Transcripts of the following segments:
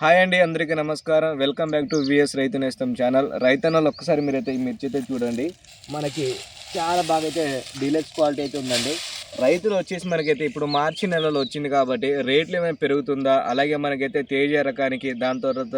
Hi అండి, అందరికీ నమస్కారం. వెల్కమ్ బ్యాక్ టు విఎస్ రైతు నేస్తం ఛానల్. రైతన్నలు ఒక్కసారి మీరైతే ఈ మిర్చి అయితే చూడండి. మనకి చాలా బాగా అయితే డీలక్స్ క్వాలిటీ అయితే ఉందండి. రైతులు వచ్చేసి మనకైతే ఇప్పుడు మార్చి నెలలో వచ్చింది కాబట్టి రేట్లు ఏమైనా పెరుగుతుందా, అలాగే మనకైతే తేజ రకానికి, దాని తర్వాత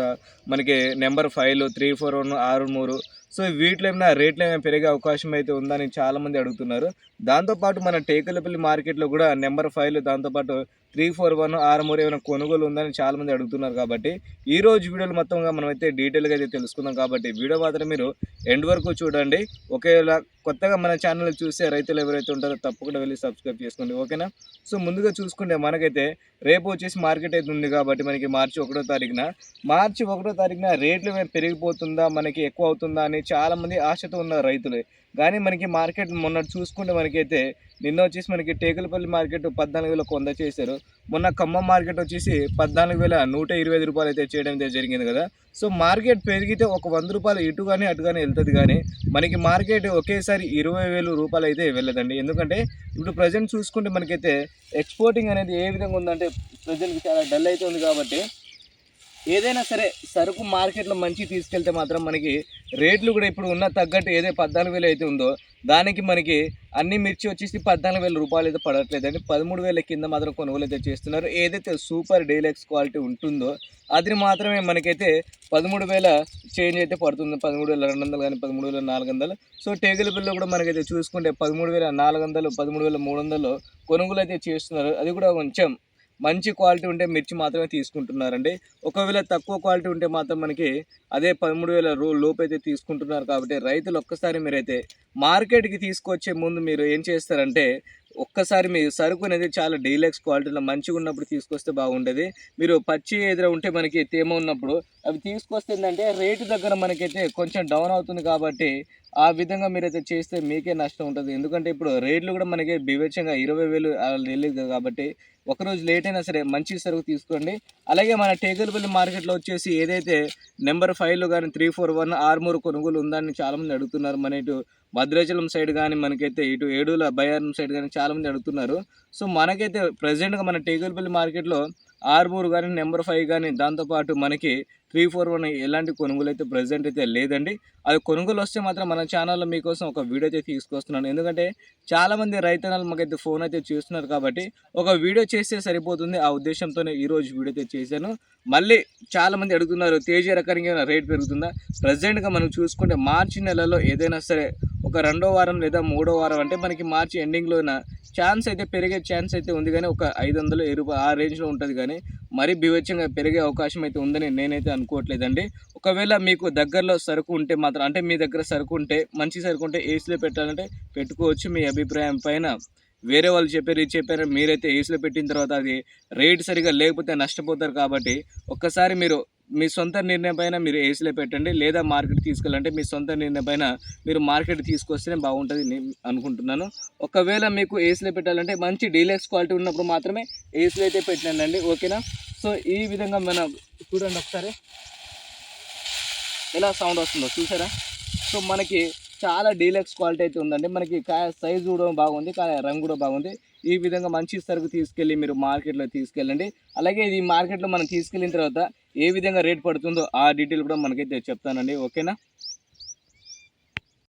మనకి నెంబర్ 5, 3, 4, 1, 6, 3, సో వీటిలో ఏమైనా రేట్లు ఏమైనా పెరిగే అవకాశం అయితే ఉందని చాలామంది అడుగుతున్నారు. దాంతోపాటు మన టేకులపల్లి మార్కెట్లో కూడా నెంబర్ 5, దాంతోపాటు 341, 6, 3 ఏమైనా కొనుగోలు ఉందని చాలామంది అడుగుతున్నారు. కాబట్టి ఈరోజు వీడియోలు మొత్తంగా మనమైతే డీటెయిల్గా అయితే తెలుసుకుందాం. కాబట్టి వీడియో మాత్రం మీరు ఎండ్ వరకు చూడండి. ఒకేలా కొత్తగా మన ఛానల్ చూసే రైతులు ఎవరైతే ఉంటారో తప్పకుండా వెళ్ళి సబ్స్క్రైబ్ చేసుకోండి, ఓకేనా. సో ముందుగా చూసుకుంటే మనకైతే రేపు వచ్చేసి మార్కెట్ అయితే ఉంది కాబట్టి మనకి మార్చి 1వ తారీఖున రేట్లు పెరిగిపోతుందా, మనకి ఎక్కువ అవుతుందా అని చాలామంది ఆశతో ఉన్నారు రైతులు. కానీ మనకి మార్కెట్ మొన్న చూసుకుంటే మనకైతే నిన్న వచ్చేసి మనకి టేకులపల్లి మార్కెట్ 14,100 చేశారు. మొన్న ఖమ్మం మార్కెట్ వచ్చేసి 14,125 రూపాయలు అయితే చేయడం అయితే జరిగింది కదా. సో మార్కెట్ పెరిగితే ఒక 100 రూపాయలు ఇటు కానీ అటు కానీ వెళ్తుంది, కానీ మనకి మార్కెట్ ఒకేసారి 20,000 రూపాయలు అయితే వెళ్ళదండి. ఎందుకంటే ఇప్పుడు ప్రజెంట్ చూసుకుంటే మనకైతే ఎక్స్పోర్టింగ్ అనేది ఏ విధంగా ఉందంటే ప్రజెంట్కి చాలా డల్ అయితే ఉంది. కాబట్టి ఏదైనా సరే సరుకు మార్కెట్లో మంచి తీసుకెళ్తే మాత్రం మనకి రేట్లు కూడా ఇప్పుడు ఉన్న తగ్గట్టు ఏదో 14,000 అయితే ఉందో దానికి మనకి అన్ని మిర్చి వచ్చేసి 14,000 రూపాయలు అయితే పడట్లేదండి. 13,000 కింద మాత్రం కొనుగోలు అయితే చేస్తున్నారు. ఏదైతే సూపర్ డీలక్స్ క్వాలిటీ ఉంటుందో అది మాత్రమే మనకైతే 13,000 చేంజ్ అయితే పడుతుంది. 13,200 కానీ 13,400. సో టేగులపల్లిలో కూడా మనకైతే చూసుకుంటే 13,400, 13,300 కొనుగోలు అయితే చేస్తున్నారు. అది కూడా కొంచెం మంచి క్వాలిటీ ఉంటే మిర్చి మాత్రమే తీసుకుంటున్నారండి. ఒకవేళ తక్కువ క్వాలిటీ ఉంటే మాత్రం మనకి అదే 13,000 లోపు అయితే తీసుకుంటున్నారు. కాబట్టి రైతులు ఒక్కసారి మీరైతే మార్కెట్కి తీసుకొచ్చే ముందు మీరు ఏం చేస్తారంటే ఒక్కసారి మీ సరుకు అనేది చాలా డీలక్స్ క్వాలిటీలో మంచిగా ఉన్నప్పుడు తీసుకొస్తే బాగుండేది. మీరు పచ్చి ఎదురు ఉంటే మనకి తేమ ఉన్నప్పుడు అవి తీసుకొస్తే ఏంటంటే రేటు దగ్గర మనకైతే కొంచెం డౌన్ అవుతుంది. కాబట్టి ఆ విధంగా మీరైతే చేస్తే మీకే నష్టం ఉంటుంది. ఎందుకంటే ఇప్పుడు రేట్లు కూడా మనకి బీభత్సంగా 20,000 వెళ్ళలేదు. కాబట్టి ఒకరోజు లేట్ అయినా సరే మంచి సరుకు తీసుకోండి. అలాగే మన టేకులపల్లి మార్కెట్లో వచ్చేసి ఏదైతే నెంబర్ 5లో కానీ 341, 6, 3 కొనుగోలు ఉందని చాలామంది అడుగుతున్నారు. మన ఇటు భద్రాచలం సైడ్ కానీ మనకైతే ఇటు ఏడూల బయ్యారం సైడ్ కానీ చాలామంది అడుగుతున్నారు. సో మనకైతే ప్రజెంట్గా మన టేకులపల్లి మార్కెట్లో 6, 3 కానీ నెంబర్ 5 కానీ దాంతోపాటు మనకి 341 ఎలాంటి కొనుగోలు అయితే ప్రజెంట్ అయితే లేదండి. అది కొనుగోలు వస్తే మాత్రం మన ఛానల్లో మీకోసం ఒక వీడియో అయితే తీసుకొస్తున్నాను. ఎందుకంటే చాలామంది రైతన్నలు మాకైతే ఫోన్ అయితే చేస్తున్నారు. కాబట్టి ఒక వీడియో చేస్తే సరిపోతుంది. ఆ ఉద్దేశంతోనే ఈరోజు వీడియో అయితే చేశాను. మళ్ళీ చాలామంది అడుగుతున్నారు తేజ రకానికి ఏమైనా రేట్ పెరుగుతుందా. ప్రజెంట్గా మనం చూసుకుంటే మార్చి నెలలో ఏదైనా సరే ఒక 2వ వారం లేదా 3వ వారం అంటే మనకి మార్చి ఎండింగ్లోన ఛాన్స్ అయితే పెరిగే ఛాన్స్ అయితే ఉంది, కానీ ఒక 500 రూపాయలు ఆ రేంజ్లో ఉంటుంది. కానీ మరీ బీభత్సంగా పెరిగే అవకాశం అయితే ఉందని నేనైతే అనుకోవట్లేదండి. ఒకవేళ మీకు దగ్గరలో సరుకు ఉంటే మాత్రం, అంటే మీ దగ్గర సరుకు ఉంటే మంచి సరుకు ఉంటే ఏసీలో పెట్టాలంటే పెట్టుకోవచ్చు. మీ అభిప్రాయం పైన వేరే వాళ్ళు చెప్పారు ఇది చెప్పారు, మీరైతే ఏసీలో పెట్టిన తర్వాత అది రేట్ సరిగా లేకపోతే నష్టపోతారు. కాబట్టి ఒక్కసారి మీరు మీ సొంత నిర్ణయం పైన మీరు ఏసీలో పెట్టండి, లేదా మార్కెట్ తీసుకెళ్ళాలంటే మీ సొంత నిర్ణయం పైన మీరు మార్కెట్ తీసుకొస్తేనే బాగుంటుంది నేను అనుకుంటున్నాను. ఒకవేళ మీకు ఏసీలో పెట్టాలంటే మంచి డీలక్స్ క్వాలిటీ ఉన్నప్పుడు మాత్రమే ఏసీలో అయితే పెట్టండి, ఓకేనా. సో ఈ విధంగా మనం చూడండి ఒకసారి ఎలా సౌండ్ వస్తుందో చూసారా. సో మనకి చాలా డీలక్స్ క్వాలిటీ అయితే ఉందండి. మనకి కాయ సైజు కూడా బాగుంది, కాయ రంగు కూడా బాగుంది. ఈ విధంగా మంచి సరుకు తీసుకెళ్ళి మీరు మార్కెట్లో తీసుకెళ్ళండి. అలాగే ఇది మార్కెట్లో మనం తీసుకెళ్ళిన తర్వాత ఏ విధంగా రేట్ పడుతుందో ఆ డీటెయిల్ కూడా మనకైతే చెప్తానండి, ఓకేనా.